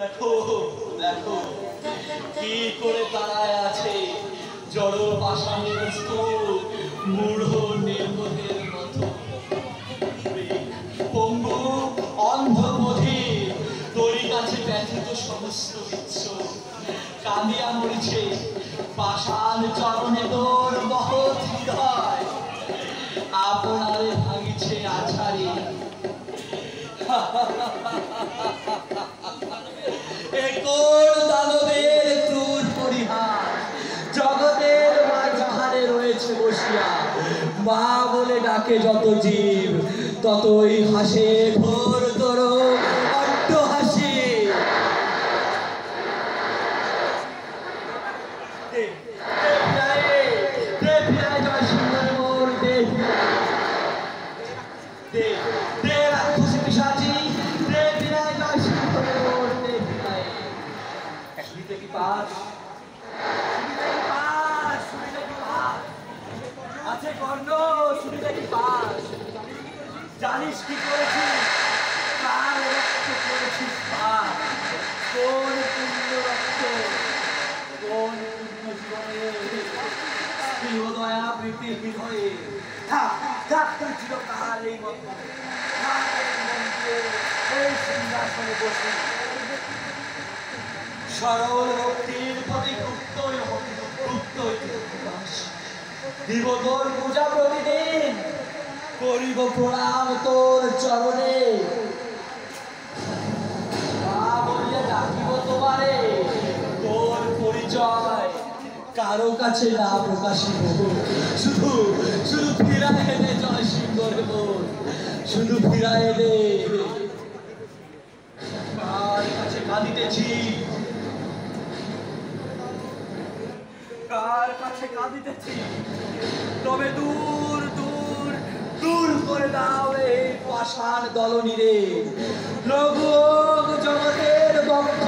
দেখো দেখো কি করে দাঁড়ায় আছে জড় পাষাণের স্তূপ মূঢ় নির্বোধের মতো। পঙ্গু অন্ধ বধির তোরই কাছে ব্যথিত সমস্ত বিচ্ছ কাঁদিয়া মরিছে পাষাণ চরণে তোর মহৎ হৃদয় আপনারে ভাঙিছে আছাড়ি। কোন দানবের ক্রূর পরিহাস জগতের মাঝখানে রয়েছে বসিয়া মা বলে ডাকে যত জীব ততই হাসে ঘোর তোর অট্ট হাসি। জয় সিংহের মোর দে দে দে রাক্ষসী পিশাচী দে বিনায় জয় সিংহের মোর দে বিনায়। শুনিতে কি পাস আছে কর্ণ? শুনিতে কি পাস? জানিস কি করেছিস? কার রক্ত করেছিস? কোন পুণ্য রক্ত কোন পুণ্য জীবনে স্নেহ দয়া প্রীতি হৃদয়ে থাক থাক তুই চিরকাল এই মন্ত্রে এই সিংহাসনে বসে সরল ভক্তির প্রতি দিব তোর পূজা প্রতিদিন করিব প্রণাম তোর চরণে মা বলিয়া ডাকিব তোমারে তোর পরিচয় কারো কাছে না প্রকাশিত শুধু শুধু ফিরায় দে জয় সিংহের মোর শুধু ফিরায় দে। কার কাছে কাঁদিতেছি কার কাছে কাঁদিতেছি তবে দূর দূর দূর করে দাও এই পাষাণ দলনীরে লঘু জগতের বক্ষ